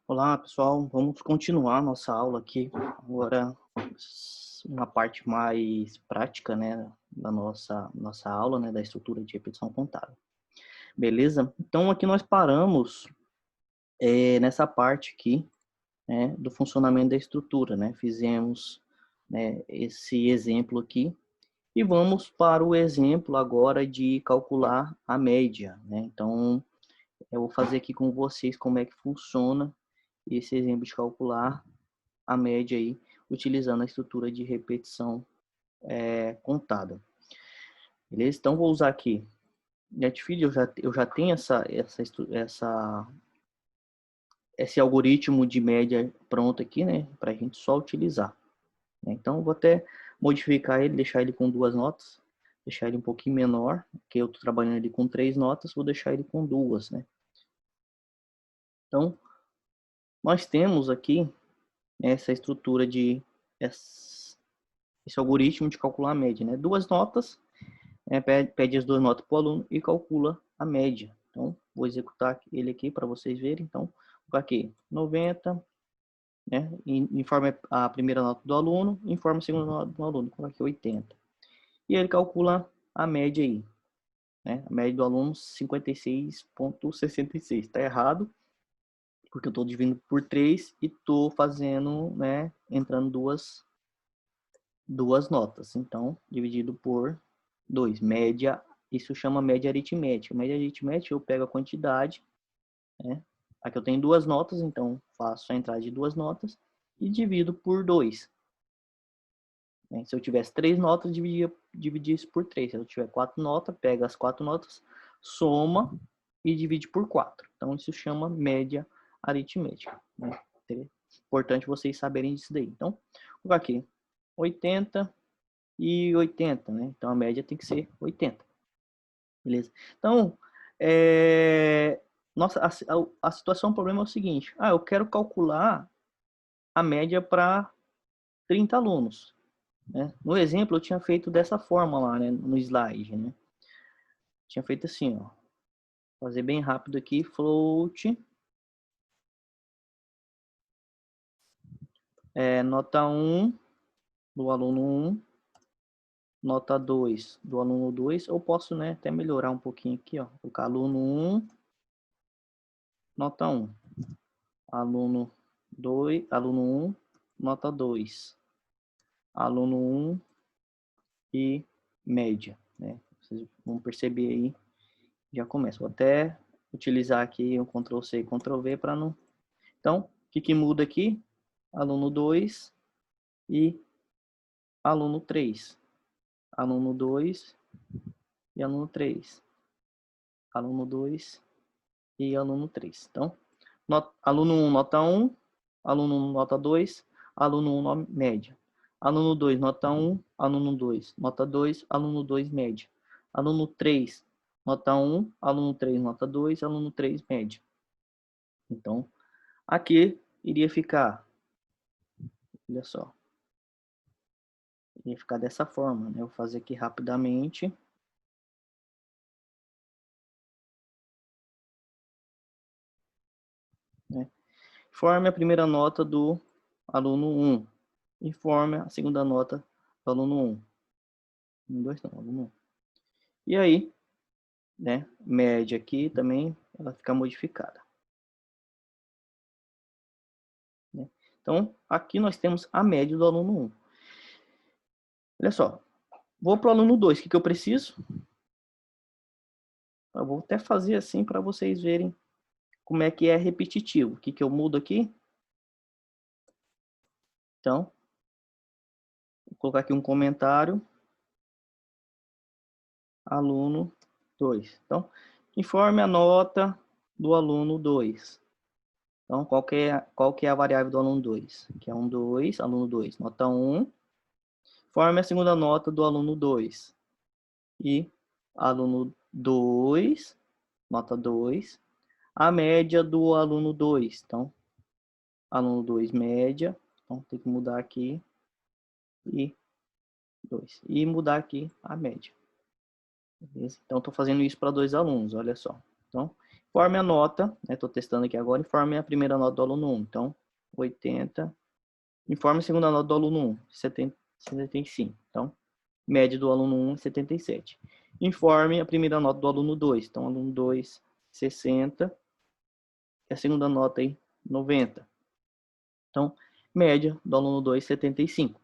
Olá, pessoal. Vamos continuar nossa aula aqui. Agora, uma parte mais prática, né, da nossa aula, né, da estrutura de repetição contábil. Beleza? Então, aqui nós paramos nessa parte aqui, né, do funcionamento da estrutura, né? Fizemos, né, esse exemplo aqui e vamos para o exemplo agora de calcular a média, né? Então, eu vou fazer aqui com vocês como é que funciona esse exemplo de calcular a média aí, utilizando a estrutura de repetição contada. Beleza? Então, vou usar aqui NetFeed, eu já tenho esse algoritmo de média pronto aqui, né, para a gente só utilizar. Então, vou até modificar ele, deixar ele com 2 notas, deixar ele um pouquinho menor, que eu estou trabalhando ele com 3 notas, vou deixar ele com 2, né. Então, nós temos aqui essa estrutura esse algoritmo de calcular a média, né, 2 notas, pede as 2 notas para o aluno e calcula a média. Então, vou executar ele aqui para vocês verem. Então, vou aqui 90, né? Informa a primeira nota do aluno, informa a segunda nota do aluno, coloco aqui 80. E ele calcula a média aí, né? A média do aluno 56,66. Está errado, porque eu estou dividindo por 3 e estou fazendo, né? Entrando duas notas. Então, dividido por 2. Média, isso chama média aritmética. Média aritmética, eu pego a quantidade, né? Aqui eu tenho 2 notas, então faço a entrada de 2 notas e divido por 2. Se eu tivesse 3 notas, dividir isso por 3. Se eu tiver 4 notas, pega as 4 notas, soma e divide por 4. Então, isso chama média aritmética, né? Importante vocês saberem disso daí. Então, vou colocar aqui 80 e 80, né? Então, a média tem que ser 80. Beleza? Então, nossa, a situação, o problema é o seguinte. Eu quero calcular a média para 30 alunos. Né? No exemplo, eu tinha feito dessa forma lá, né? No slide, né? Tinha feito assim, ó. Fazer bem rápido aqui, float. Nota 1 do aluno 1. Nota 2 do aluno 2. Eu posso, né, até melhorar um pouquinho aqui, ó. Colocar aluno 1, nota 1. Aluno 2, aluno 1, nota 2. Aluno 1 e média, né? Vocês vão perceber aí, já começa. Vou até utilizar aqui o Ctrl C e Ctrl V para não... Então, o que muda aqui? Aluno 2 e aluno 3. Aluno 2 e aluno 3. Aluno 2 e aluno 3. Então, aluno 1, nota 1. Aluno 1, nota 2. Aluno 1, média. Aluno 2, nota 1. Aluno 2, nota 2. Aluno 2, média. Aluno 3, nota 1. Aluno 3, nota 2. Aluno 3, média. Então, aqui iria ficar, olha só, iria ficar dessa forma, né? Eu vou fazer aqui rapidamente. Né? Informe a primeira nota do aluno 1. Informe a segunda nota do aluno 1. 2 não, aluno 1. E aí, né, média aqui também, ela fica modificada. Né? Então, aqui nós temos a média do aluno 1. Olha só, vou para o aluno 2, o que eu preciso? Eu vou até fazer assim para vocês verem como é que é repetitivo. O que eu mudo aqui? Então, vou colocar aqui um comentário. Aluno 2. Então, informe a nota do aluno 2. Então, qual que é a variável do aluno 2? Que é um 2, aluno 2, nota 1. Informe a segunda nota do aluno 2. E aluno 2, nota 2. A média do aluno 2. Então, aluno 2, média. Então, tem que mudar aqui. E 2. E mudar aqui a média. Beleza? Então, estou fazendo isso para 2 alunos, olha só. Então, Informe a nota, estou testando aqui agora, informe a primeira nota do aluno 1. Então, 80. Informe a segunda nota do aluno 1, 75. Então, média do aluno 1 é 77. Informe a primeira nota do aluno 2. Então, aluno 2, 60. E a segunda nota aí, 90. Então, média do aluno 2, 75.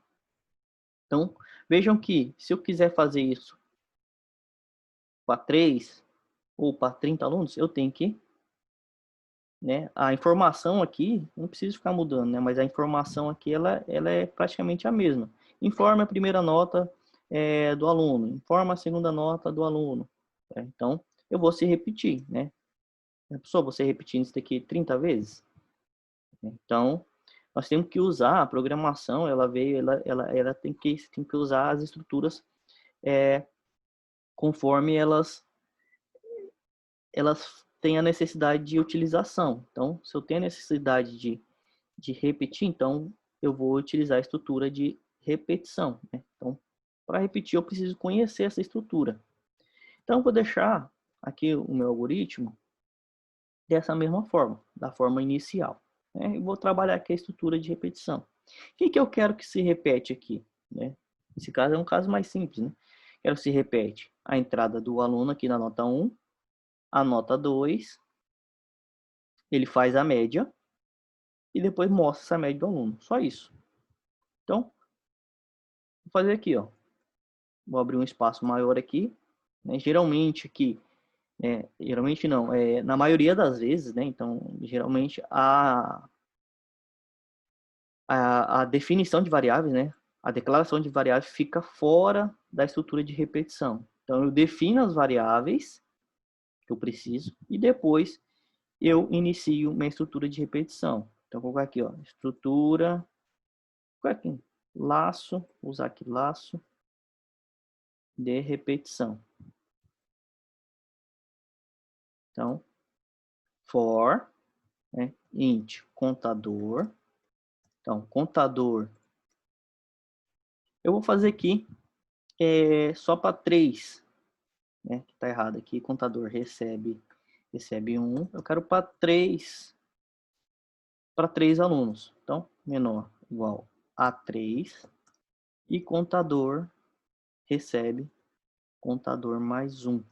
Então, vejam que se eu quiser fazer isso para 3 ou para 30 alunos, eu tenho que, a informação aqui, não preciso ficar mudando, mas a informação aqui, ela é praticamente a mesma. Informe a primeira nota do aluno, informa a segunda nota do aluno. Então, eu vou se repetir, Pessoal, você repetindo isso daqui 30 vezes? Então, nós temos que usar a programação, ela tem que usar as estruturas conforme elas têm a necessidade de utilização. Então, se eu tenho a necessidade de repetir, então eu vou utilizar a estrutura de repetição. Então, para repetir, eu preciso conhecer essa estrutura. Então, eu vou deixar aqui o meu algoritmo dessa mesma forma, da forma inicial. Eu vou trabalhar aqui a estrutura de repetição. O que eu quero que se repete aqui? Esse caso é um caso mais simples. Quero que se repete a entrada do aluno aqui na nota 1, a nota 2, ele faz a média e depois mostra essa média do aluno. Só isso. Então, vou fazer aqui, ó. Vou abrir um espaço maior aqui. Geralmente aqui, geralmente não, na maioria das vezes, então geralmente a definição de variáveis, a declaração de variáveis fica fora da estrutura de repetição. Então eu defino as variáveis que eu preciso e depois eu inicio minha estrutura de repetição. Então vou colocar aqui, ó, estrutura, aqui, laço, vou usar aqui laço de repetição. Então, for, int contador. Então, contador, eu vou fazer aqui só para 3, que está errado aqui, contador recebe 1, eu quero para 3 alunos. Então, menor igual a 3 e contador recebe contador mais 1.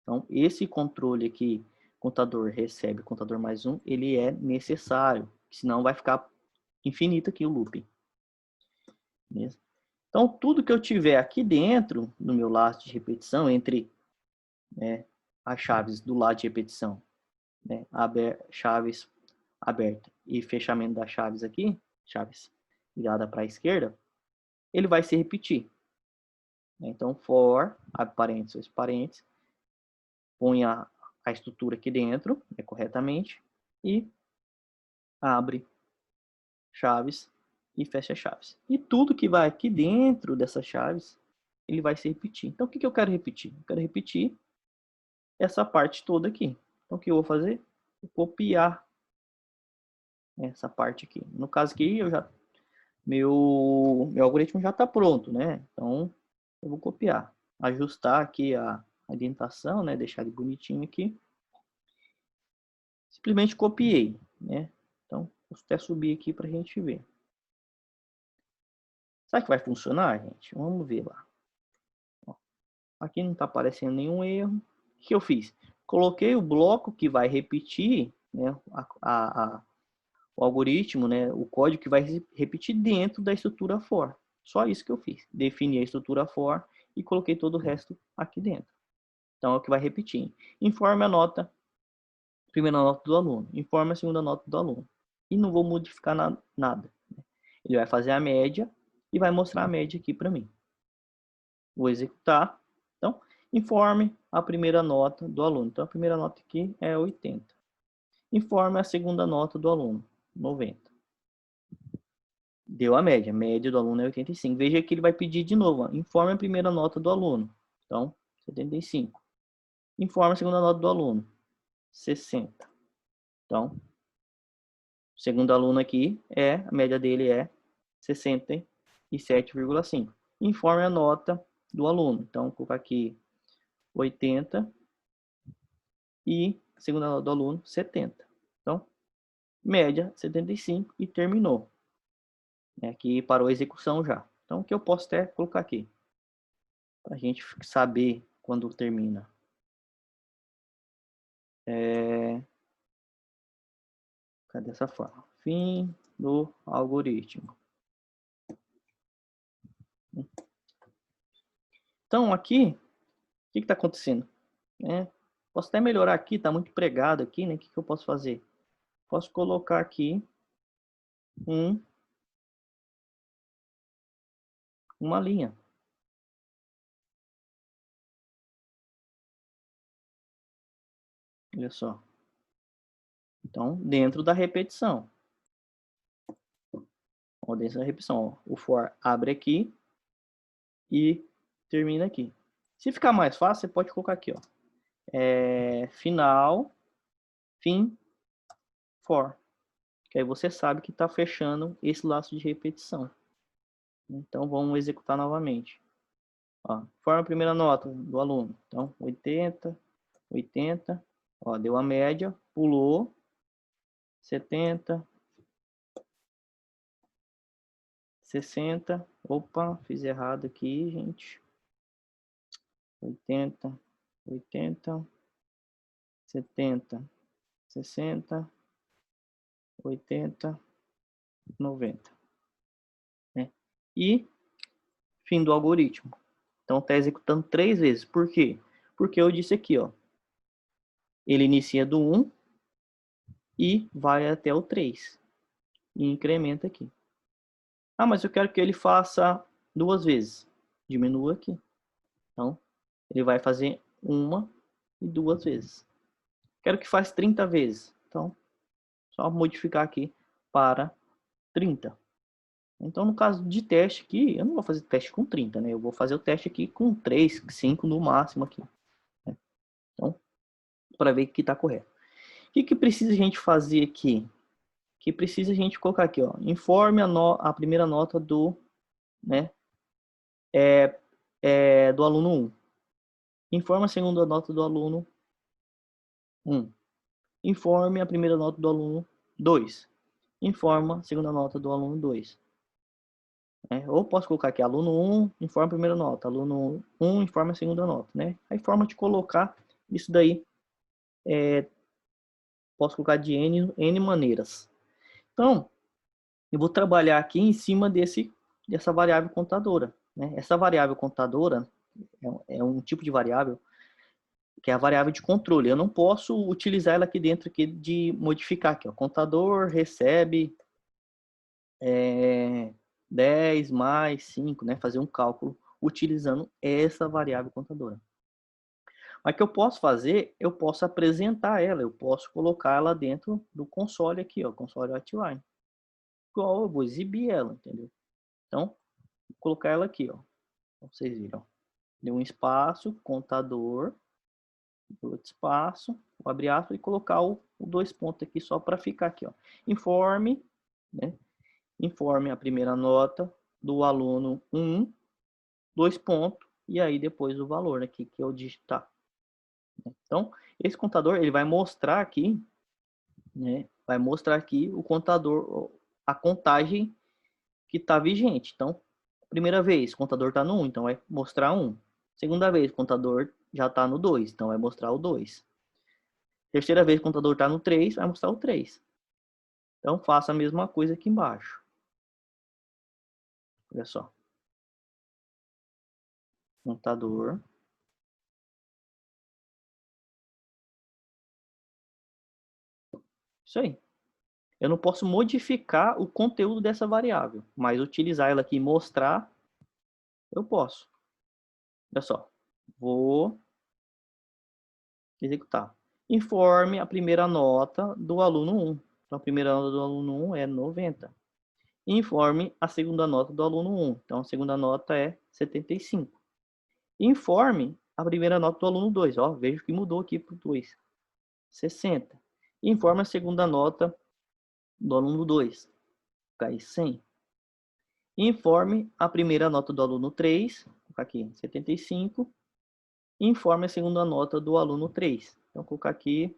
Então, esse controle aqui, contador recebe contador mais 1, ele é necessário, senão vai ficar infinito aqui o loop. Beleza? Então, tudo que eu tiver aqui dentro do meu laço de repetição, entre as chaves do lado de repetição, chaves aberta e fechamento das chaves aqui, chaves virada para a esquerda, ele vai se repetir. Então, for, abre parênteses, parênteses, põe a estrutura aqui dentro, corretamente, e abre chaves e fecha chaves. E tudo que vai aqui dentro dessas chaves, ele vai se repetir. Então, o que eu quero repetir? Eu quero repetir essa parte toda aqui. Então, o que eu vou fazer? Vou copiar essa parte aqui. No caso aqui, meu algoritmo já está pronto, Então, eu vou copiar. Ajustar aqui a indentação, Deixar ele bonitinho aqui. Simplesmente copiei, Então, vou até subir aqui para a gente ver. Será que vai funcionar, gente? Vamos ver lá. Aqui não está aparecendo nenhum erro. O que eu fiz? Coloquei o bloco que vai repetir, o algoritmo, o código que vai repetir dentro da estrutura for. Só isso que eu fiz. Defini a estrutura for e coloquei todo o resto aqui dentro. Então, é o que vai repetir. Informe a nota, primeira nota do aluno. Informe a segunda nota do aluno. E não vou modificar nada. Ele vai fazer a média e vai mostrar a média aqui para mim. Vou executar. Então, informe a primeira nota do aluno. Então, a primeira nota aqui é 80. Informe a segunda nota do aluno, 90. Deu a média. A média do aluno é 85. Veja que ele vai pedir de novo. Informe a primeira nota do aluno. Então, 75. Informe a segunda nota do aluno, 60. Então, o segundo aluno aqui, a média dele é 67,5. Informe a nota do aluno. Então, vou colocar aqui 80 e a segunda nota do aluno, 70. Então, média 75 e terminou. Aqui parou a execução já. Então, o que eu posso até colocar aqui? Para a gente saber quando termina. Cadê essa forma? Fim do algoritmo. Então, aqui, o que está acontecendo? Posso até melhorar aqui, está muito pregado aqui, né? O que eu posso fazer? Posso colocar aqui uma linha. Olha só. Então, dentro da repetição. Ó, dentro da repetição, ó, o for abre aqui e termina aqui. Se ficar mais fácil, você pode colocar aqui, ó. Final, fim, for. Que aí você sabe que está fechando esse laço de repetição. Então, vamos executar novamente. Ó, forma a primeira nota do aluno. Então, 80, 80. Ó, deu a média, pulou. 70. 60. Opa, fiz errado aqui, gente. 80, 80. 70, 60, 80, 90. Né? E fim do algoritmo. Então está executando 3 vezes. Por quê? Porque eu disse aqui, ó, ele inicia do 1 e vai até o 3 e incrementa aqui. Ah, mas eu quero que ele faça 2 vezes. Diminua aqui. Então, ele vai fazer 1 e 2 vezes. Quero que faça 30 vezes. Então, só modificar aqui para 30. Então, no caso de teste aqui, eu não vou fazer teste com 30, né? Eu vou fazer o teste aqui com 3, 5 no máximo aqui. Né? Então, para ver que está correto. O que precisa a gente fazer aqui? Que precisa a gente colocar aqui, ó. Informe a primeira nota do, né? Do aluno 1. Informe a segunda nota do aluno 1. Informe a primeira nota do aluno 2. Informa a segunda nota do aluno 2. Ou posso colocar aqui, aluno 1 informa a primeira nota, aluno 1 informa a segunda nota, né? Aí forma de colocar isso daí, posso colocar de N maneiras. Então, eu vou trabalhar aqui em cima dessa variável contadora. Né? Essa variável contadora é um tipo de variável que é a variável de controle. Eu não posso utilizar ela aqui dentro aqui de modificar aqui, ó. Contador recebe 10 mais 5, né? Fazer um cálculo utilizando essa variável contadora. Mas o que eu posso fazer, eu posso apresentar ela, eu posso colocar ela dentro do console aqui, ó, console outline. Igual eu vou exibir ela, entendeu? Então, vou colocar ela aqui, ó. Vocês viram. Deu um espaço, contador, outro espaço, vou abrir aspas e colocar o 2 pontos aqui só para ficar aqui, ó. Informe, né? Informe a primeira nota do aluno 1, 2 pontos, e aí depois o valor aqui que eu digitar. Então, esse contador, ele vai mostrar aqui, né? Vai mostrar aqui o contador, a contagem que está vigente. Então, primeira vez, o contador está no 1, então vai mostrar 1. Segunda vez, o contador já está no 2, então vai mostrar o 2. Terceira vez, o contador está no 3, vai mostrar o 3. Então, faça a mesma coisa aqui embaixo. Olha só. Contador. Isso aí. Eu não posso modificar o conteúdo dessa variável, mas utilizar ela aqui e mostrar, eu posso. Olha só. Vou executar. Informe a primeira nota do aluno 1. Então, a primeira nota do aluno 1 é 90. Informe a segunda nota do aluno 1. Então, a segunda nota é 75. Informe a primeira nota do aluno 2. Ó, vejo que mudou aqui para o 2. 60. Informe a segunda nota do aluno 2. Cai 100. Informe a primeira nota do aluno 3. Vou colocar aqui 75. Informe a segunda nota do aluno 3. Então, vou colocar aqui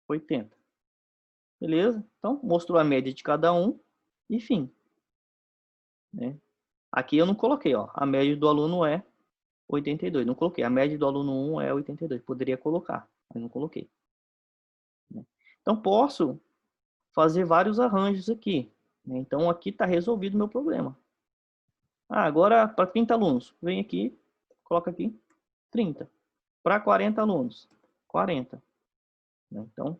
80. Beleza? Então, mostrou a média de cada um e fim. Né? Aqui eu não coloquei, ó, a média do aluno é 82. Não coloquei. A média do aluno 1 é 82. Poderia colocar, mas não coloquei. Né? Então, posso fazer vários arranjos aqui. Né? Então, aqui está resolvido o meu problema. Ah, agora, para 30 alunos, vem aqui, coloca aqui 30. Para 40 alunos, 40. Né? Então,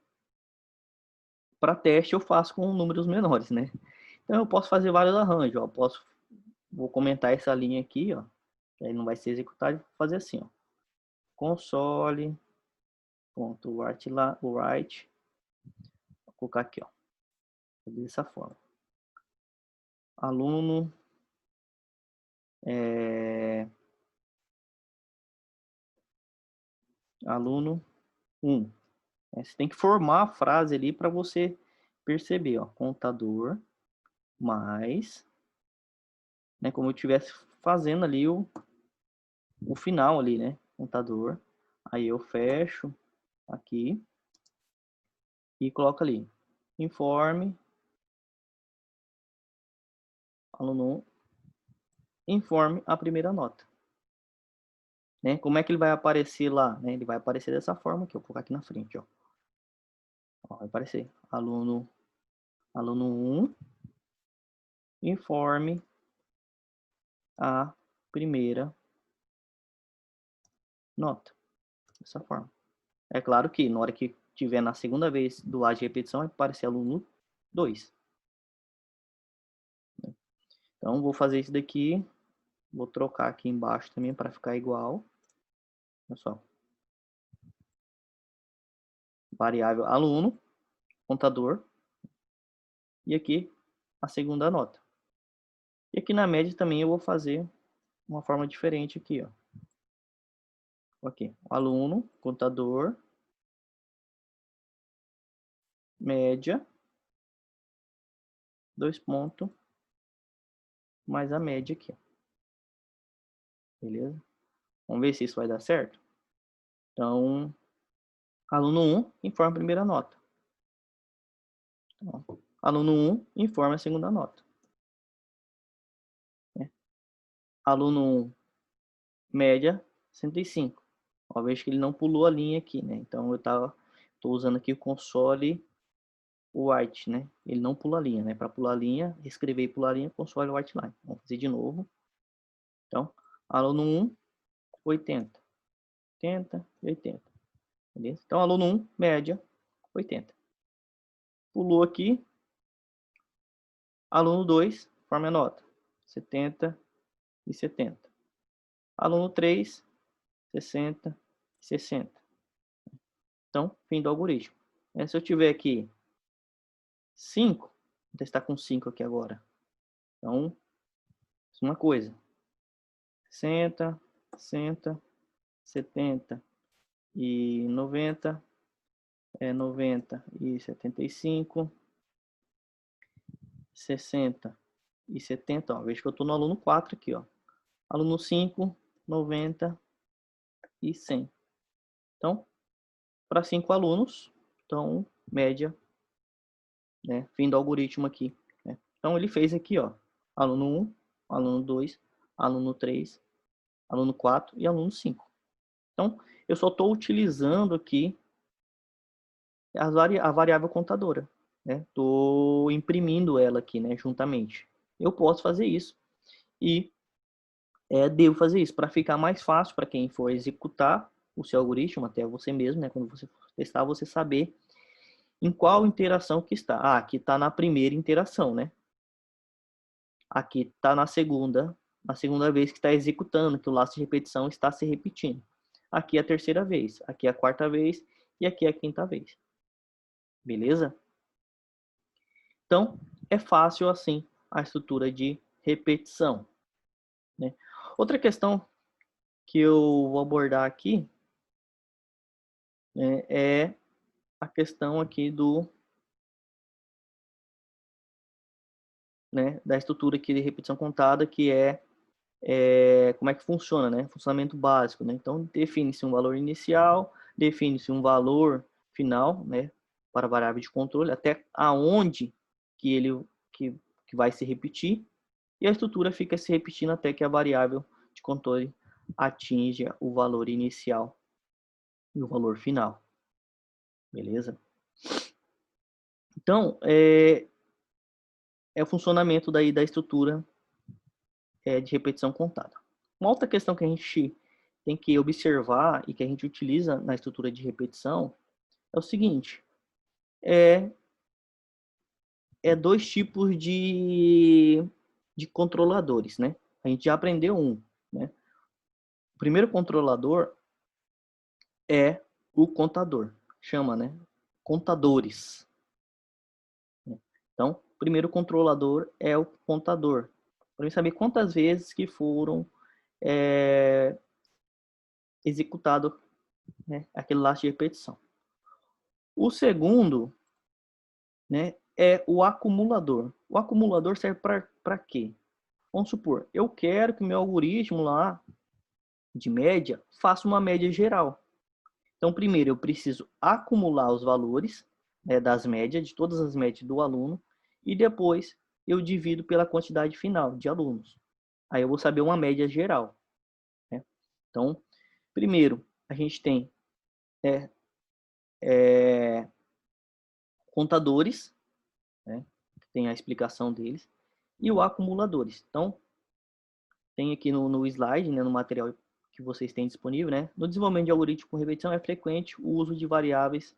para teste eu faço com números menores, né? Então, eu posso fazer vários arranjos. Ó. Vou comentar essa linha aqui, ó. Que aí não vai ser executado. Vou fazer assim, ó. Console.write, vou colocar aqui, ó. Dessa forma. Aluno aluno 1. Você tem que formar a frase ali para você perceber, ó, contador mais, né, como eu estivesse fazendo ali o final ali, né, contador. Aí eu fecho aqui e coloco ali, informe, aluno 1, informe a primeira nota. Né? Como é que ele vai aparecer lá? Né? Ele vai aparecer dessa forma aqui, eu vou colocar aqui na frente, ó. Ó, vai aparecer aluno 1, informe a primeira nota. Dessa forma. É claro que na hora que tiver na segunda vez do lado de repetição, vai aparecer aluno 2. Então, vou fazer isso daqui. Vou trocar aqui embaixo também para ficar igual. Olha só. Variável aluno, contador. E aqui a segunda nota. E aqui na média também eu vou fazer uma forma diferente aqui, ó. Ok, aluno, contador, média, 2 pontos, mais a média aqui, ó. Beleza? Vamos ver se isso vai dar certo? Então, aluno 1 informa a primeira nota. Então, aluno 1 informa a segunda nota. Né? Aluno 1, média, 105. Ó, vejo que ele não pulou a linha aqui, né? Então, eu tô usando aqui o console white, né? Ele não pula a linha, né? Para pular a linha, escrever e pular a linha, console white line. Vamos fazer de novo. Então, aluno 1, 80. 80 e 80. Beleza? Então, aluno 1, média, 80. Pulou aqui. Aluno 2, forma a nota. 70 e 70. Aluno 3, 60 e 60. Então, fim do algoritmo. Se eu tiver aqui 5, vou testar com 5 aqui agora. Então, uma coisa. 60, 60, 70 e 90. 90 e 75. 60 e 70. Ó, vejo que eu estou no aluno 4 aqui. Ó. Aluno 5, 90 e 100. Então, para 5 alunos, então, média, né, fim do algoritmo aqui. Né? Então, ele fez aqui, ó, aluno 1, aluno 2, aluno 3, aluno 4 e aluno 5. Então, eu só estou utilizando aqui a variável contadora. Estou imprimindo ela aqui, né, juntamente. Eu posso fazer isso e devo fazer isso para ficar mais fácil para quem for executar o seu algoritmo, até você mesmo, né, quando você for testar, você saber em qual interação que está. Ah, aqui está na primeira interação, né? Aqui está na segunda vez que está executando, que o laço de repetição está se repetindo. Aqui é a terceira vez, aqui é a quarta vez e aqui é a quinta vez. Beleza? Então, é fácil assim a estrutura de repetição. Né? Outra questão que eu vou abordar aqui, né, é a questão aqui né, da estrutura aqui de repetição contada, que como é que funciona, né? Funcionamento básico, né? Então, define-se um valor inicial, define-se um valor final, né? para a variável de controle, até aonde que ele que vai se repetir, e a estrutura fica se repetindo até que a variável de controle atinja o valor inicial e o valor final. Beleza? Então, é o funcionamento daí da estrutura de repetição contada. Uma outra questão que a gente tem que observar e que a gente utiliza na estrutura de repetição é o seguinte: é dois tipos de controladores, né? A gente já aprendeu um, né? O primeiro controlador é o contador, chama, né? Contadores. Então, o primeiro controlador é o contador, para saber quantas vezes que foram executado, né, aquele laço de repetição. O segundo, né, é o acumulador. O acumulador serve para quê? Vamos supor, eu quero que meu algoritmo lá de média faça uma média geral. Então, primeiro eu preciso acumular os valores, né, das médias, de todas as médias do aluno, e depois eu divido pela quantidade final de alunos. Aí eu vou saber uma média geral, né? Então, primeiro, a gente tem contadores, né, que tem a explicação deles, e o acumuladores. Então, tem aqui no slide, né, no material que vocês têm disponível, né, no desenvolvimento de algoritmo com repetição é frequente o uso de variáveis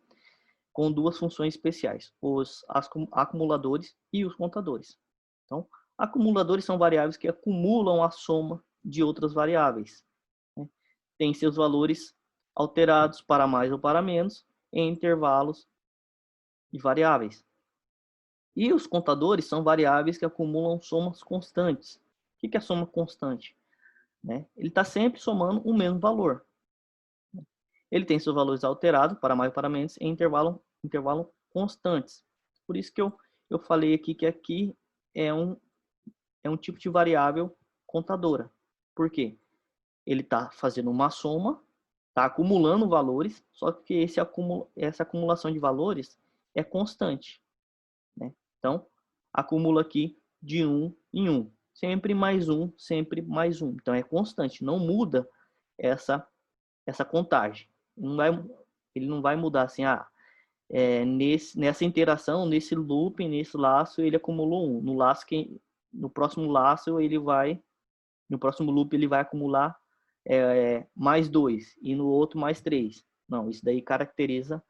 com duas funções especiais, os acumuladores e os contadores. Então, acumuladores são variáveis que acumulam a soma de outras variáveis, né? Tem seus valores alterados para mais ou para menos em intervalos de variáveis. E os contadores são variáveis que acumulam somas constantes. O que é soma constante? Né? Ele está sempre somando o mesmo valor. Ele tem seus valores alterados para mais ou para menos em intervalo constantes. Por isso que eu falei aqui que aqui é um tipo de variável contadora. Por quê? Ele está fazendo uma soma, está acumulando valores, só que essa acumulação de valores é constante, né? Então, acumula aqui de 1 em 1. Sempre mais 1, sempre mais 1. Então, é constante, não muda essa contagem. Ele não vai mudar assim, nessa interação, nesse loop, nesse laço, ele acumulou 1. No próximo laço, no próximo loop, ele vai acumular mais 2 e no outro mais 3. Não, isso daí caracteriza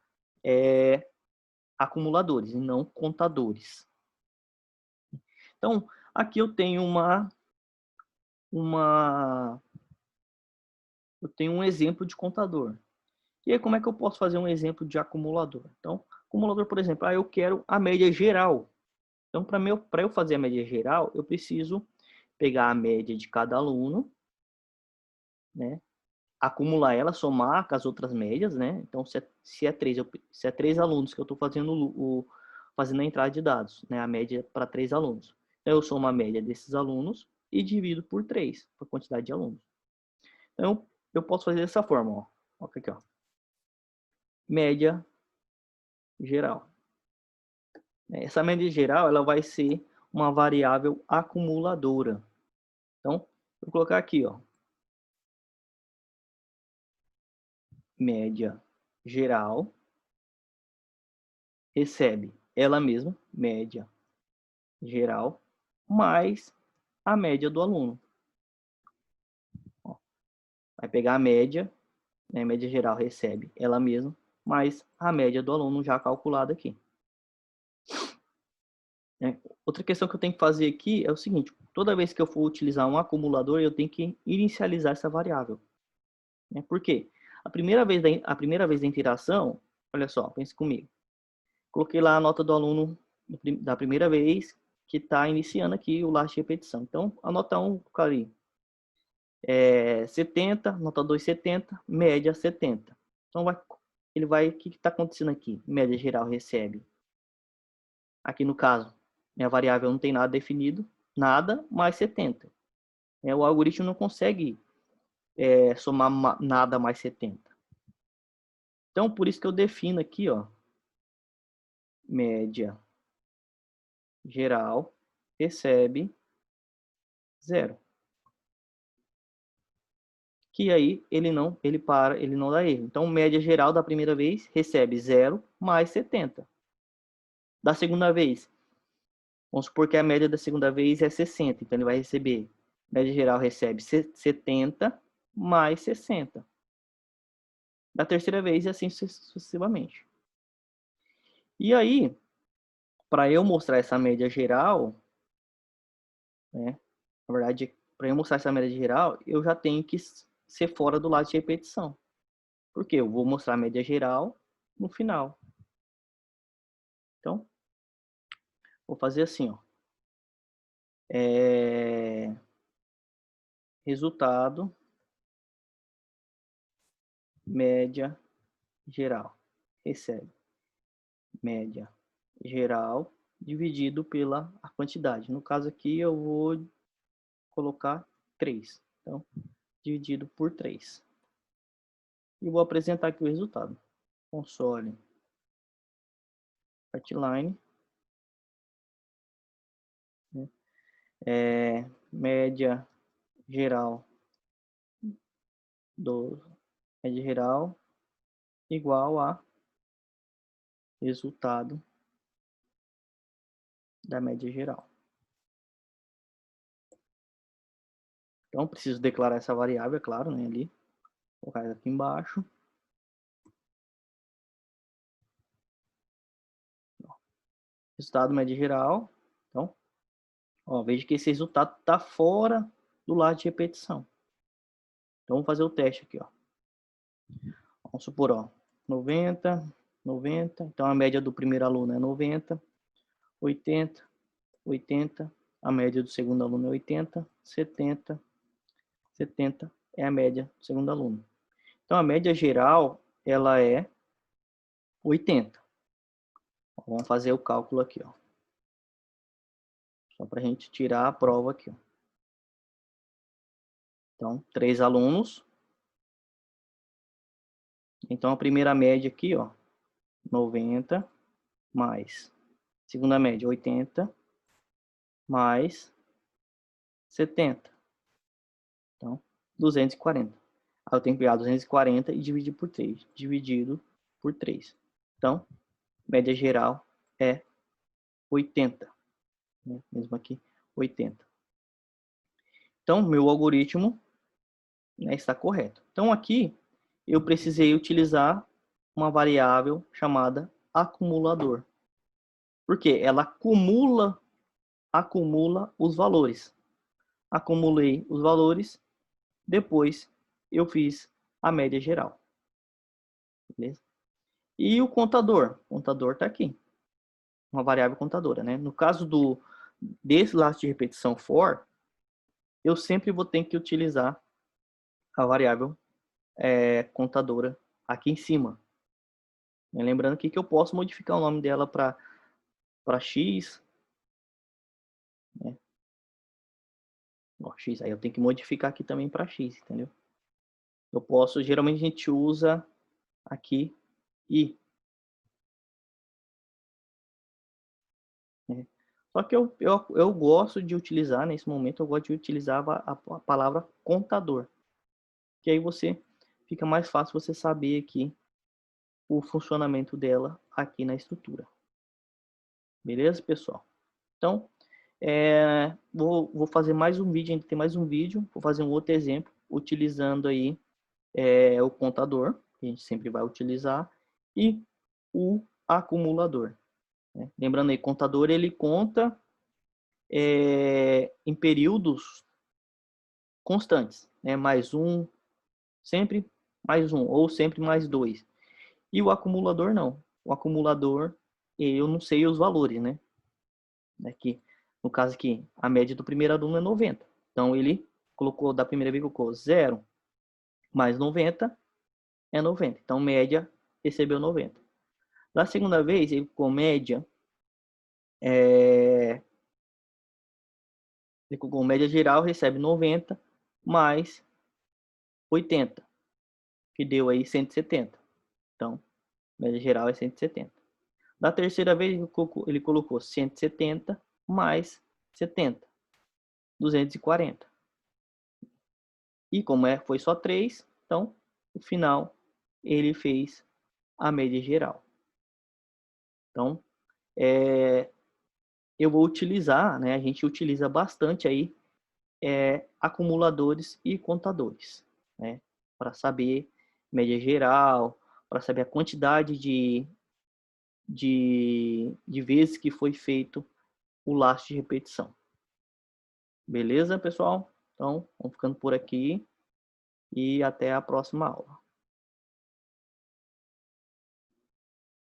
acumuladores e não contadores. Então, aqui eu tenho eu tenho um exemplo de contador. E aí, como é que eu posso fazer um exemplo de acumulador? Então, acumulador, por exemplo, eu quero a média geral. Então, para eu fazer a média geral, eu preciso pegar a média de cada aluno, né? Acumular ela, somar com as outras médias, né? Então, se é 3 alunos que eu estou fazendo a entrada de dados, né? A média para 3 alunos. Então, eu somo a média desses alunos e divido por 3, a quantidade de alunos. Então, eu posso fazer dessa forma, ó. Olha aqui, ó. Média geral. Essa média geral, ela vai ser uma variável acumuladora. Então, vou colocar aqui, ó. Média geral recebe ela mesma, média geral, mais a média do aluno. Ó, vai pegar a média, né, a média geral recebe ela mesma, mais a média do aluno já calculada aqui. Outra questão que eu tenho que fazer aqui é o seguinte: toda vez que eu for utilizar um acumulador, eu tenho que inicializar essa variável. Por quê? A primeira vez da interação, olha só, pense comigo. Coloquei lá a nota do aluno da primeira vez que está iniciando aqui o laço de repetição. Então, a nota 1, coloquei ali, 70, nota 2, 70, média 70. Então, o que está acontecendo aqui? Média geral recebe. Aqui no caso, minha variável não tem nada definido, nada mais 70. O algoritmo não consegue somar nada mais 70. Então, por isso que eu defino aqui, ó, média geral recebe 0. Que aí ele não dá erro. Então, média geral da primeira vez recebe 0 mais 70. Da segunda vez, vamos supor que a média da segunda vez é 60. Então, ele vai receber, média geral recebe 70 mais 60. Da terceira vez, e assim sucessivamente. E aí, para eu mostrar essa média geral, né, na verdade, para eu mostrar essa média geral, eu já tenho que ser fora do lado de repetição. Porque eu vou mostrar a média geral no final. Então, vou fazer assim, ó. Resultado, média geral. Recebe média geral dividido pela a quantidade. No caso aqui, eu vou colocar 3. Então, dividido por 3. E vou apresentar aqui o resultado. Console Artline. Média geral média geral igual a resultado da média geral. Então, preciso declarar essa variável, é claro, né, ali. Vou colocar aqui embaixo. Resultado média geral. Então, ó, veja que esse resultado está fora do lado de repetição. Então, vamos fazer o teste aqui, ó. Vamos supor, ó, 90, 90. Então, a média do primeiro aluno é 90, 80, 80. A média do segundo aluno é 80, 70, 70 é a média do segundo aluno. Então, a média geral, ela é 80. Vamos fazer o cálculo aqui, ó. Só para a gente tirar a prova aqui, ó. Então, 3 alunos. Então, a primeira média aqui, ó, 90 mais segunda média 80 mais 70. Então, 240. Aí eu tenho que pegar 240 e dividir por 3. Dividido por 3. Então, média geral é 80. Né? Mesmo aqui, 80. Então, meu algoritmo, né, está correto. Então, aqui, eu precisei utilizar uma variável chamada acumulador. Porque ela acumula os valores. Acumulei os valores, depois eu fiz a média geral. Beleza? E o contador? O contador está aqui. Uma variável contadora, né? No caso desse laço de repetição for, eu sempre vou ter que utilizar a variável contadora aqui em cima. Lembrando aqui que eu posso modificar o nome dela para x. Né? Ó, x, aí eu tenho que modificar aqui também para x, entendeu? Eu posso, geralmente a gente usa aqui i. Né? Só que eu gosto de utilizar, nesse momento, eu gosto de utilizar a palavra contador. Que aí você fica mais fácil você saber aqui o funcionamento dela aqui na estrutura. Beleza, pessoal? Então, vou fazer mais um vídeo, ainda tem mais um vídeo, vou fazer um outro exemplo, utilizando aí o contador, que a gente sempre vai utilizar, e o acumulador. Né? Lembrando aí, contador ele conta em períodos constantes, né? Mais um, sempre mais um, ou sempre mais dois. E o acumulador não. O acumulador, eu não sei os valores, né? Aqui, no caso aqui, a média do primeiro aluno é 90. Então, ele colocou, da primeira vez, colocou 0 mais 90 é 90. Então, média recebeu 90. Da segunda vez, ele colocou média, ele colocou média geral, recebe 90 mais 80, que deu aí 170. Então, média geral é 170. Da terceira vez, ele colocou 170 mais 70, 240. E como foi só 3, então, no final, ele fez a média geral. Então, eu vou utilizar, né, a gente utiliza bastante aí acumuladores e contadores, né, para saber média geral, para saber a quantidade de vezes que foi feito o laço de repetição. Beleza, pessoal? Então, vamos ficando por aqui e até a próxima aula.